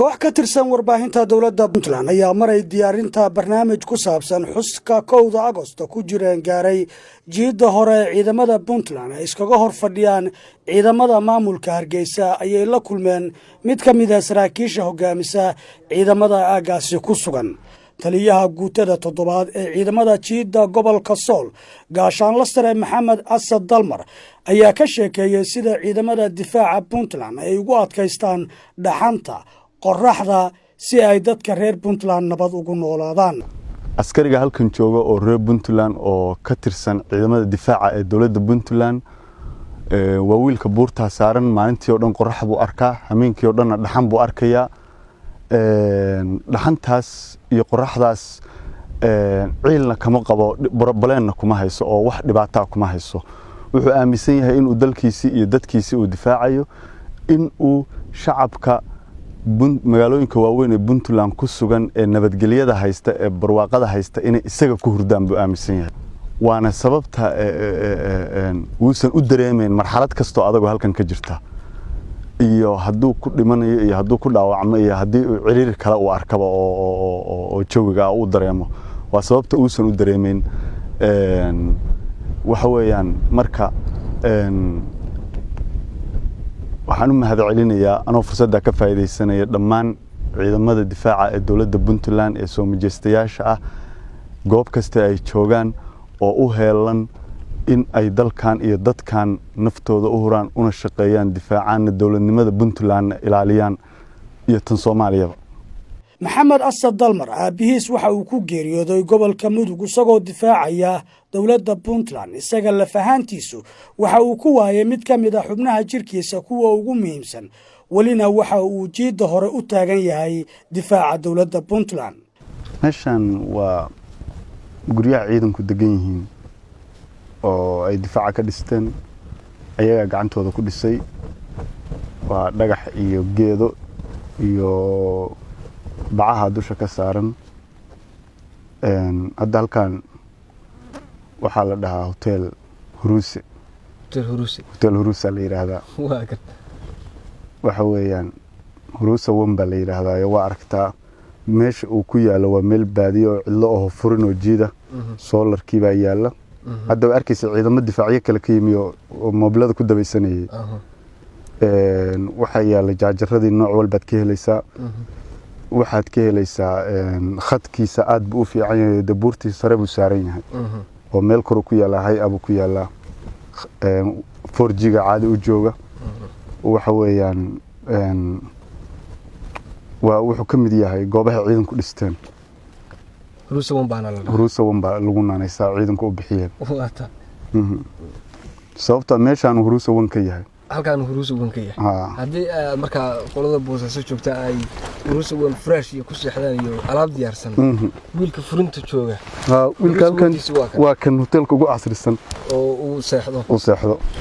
koox ka tirsan warbaahinta dowladda Puntland ayaa maray diyaarinta barnaamij ku saabsan xuska 1 Agoosto ku jireen gaaray jiida hore ciidamada Puntland ay iskaga hor fadhiyaan ciidamada maamulka Hargeysa ayay la kulmeen mid ka mid ah saraakiisha hogaamisa ciidamada aagaasi ku sugan taliyaha guutada 7 ee ciidamada jiida gobolka Sool gaashaanle sare Maxamed Asad Dalmar ayaa ka sheekeeyay sida ciidamada difaaca Puntland ay ugu adkaystaan dhaxanta qoraxda si ay dadka reer Puntland nabad ugu noolaadaan. askariga halkan jooga oo reer Puntland oo ka tirsan ciidamada difaaca ee dawladda Puntland waa wiilka buurta saaran maalintii oo dhan qorax buu arkaa habeenkii oo dhan dhaxan buu arkayaa dhaxantaas iyo qoraxdaas ciilna kama qabo baleenna kuma hayso oo wax dhibaato kuma hayso wuxuu aaminsan yahay in uu dalkiisa iyo dadkiisa uu difaacayo in uu shacabka magaalooyinka waaweyn ee Puntland ku sugan ee nabadgelyada haysta ee barwaaqada haysta inay isaga ku hurdaan buu aaminsan yahay waana sababta uusan u dareemeyn marxalad kasto adag oo halkan ka jirta iyo hadduu ku dhimanayo iyo hadduu ku dhaawacmo iyo haddii uu ciriir kale uu arkaba oo jawiga uu dareemo waa sababta uusan u dareemeyn waxa weeyaan marka waxaan u mahadcelinayaa anoo fursadda ka faa'iideysanaya dhammaan ciidamada difaaca ee dawladda Puntland ee soo majeystayaasha ah goob kasta ay joogaan oo u heelan in ay dalkan iyo dadkan naftooda u huraan una shaqeeyaan difaacana dawladnimada Puntland ilaaliyaan iyo tan Soomaaliya. Maxamed Asad Dalmar aabihiis waxa uu ku geeriyooday gobolka Mudug isagoo difaacaya dawladda Puntland isaga la fahantiisu waxa uu ku waayay mid ka mid ah xubnaha jirkiisa kuwa ugu muhiimsan walina waxa uu jiida hore u taagan yahay difaaca dawladda Puntland. meeshan waa guryaha ciidanku degan yihiin oo ay difaaca ka dhisteen ayaga gacantooda ku dhisay waa dhagax iyo geedo iyo bacaha dusha ka saaran hadda halkan waxaa la dhahaa hotel Huruuse la yiraahdaa waxa weeyaan Huruuse wamba la yiraahdaa waa aragtaa meesha uu ku yaalo waa meel baadiyo oo cidlo oo furin oo jiida solarkii baa yaala hadda way arkaysa ciidamada difaaciye kale ka yimi oo mobilada ku dabaysanayay waxa yaala jaajaradii nooc walba ka helaysaa waxaad ka helaysaa khadkiisa aad buu u fiican yahay dabuurtii sare buu saaran yahay oo meel kor ku yaala hay abu ku yaala 4G ga caadi u jooga waxa weeyaan waa wuxuu ka mid yahay goobaha ciidanku dhisteen Huruuse wamba lagu naanaysaa ciidanku u bixiyeen sababta meeshaan Huruuse wan ka yahay halkaan Huruuse wan ka yahay hadii marka qolada boosaaso joogta ay Huruuse wan fresh iyo ku seexdaan iyo alaab diyaarsan wiilka furinta jooga wiilka halkan waa kan hotelka ugu casrisan oo uu seexdo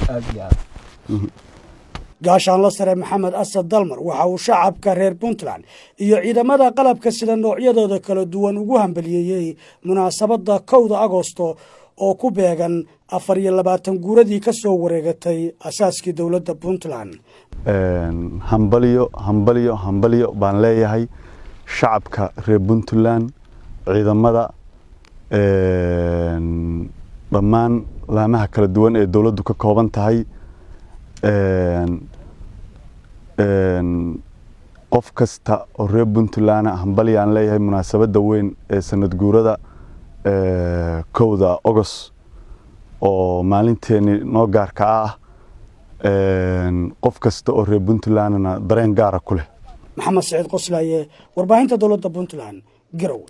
aad iyo aad gaashaanle sare Maxamed Asad Dalmar waxa uu shacabka reer Puntland iyo ciidamada qalabka sida noocyadooda kala duwan ugu hambalyeeyay munaasabada 1 Agoosto oo ku beegan 24 guuradii ka soo wareegatay asaaskii dawladda Puntland. hambaliyo baan leeyahay shacabka reer Puntland ciidamada dhammaan laamaha kala duwan ee dawladdu ka kooban tahay qof kasta oo reer Puntland hambaliyaan leeyahay munaasabada weyn ee sanad guurada 1 August oo maalinteeni noo gaarka ah qof kasta oo reer Puntlandna dareen gaar ah ku leh. Maxamed Saciid Qoslaaye warbaahinta dawladda Puntland Garowe.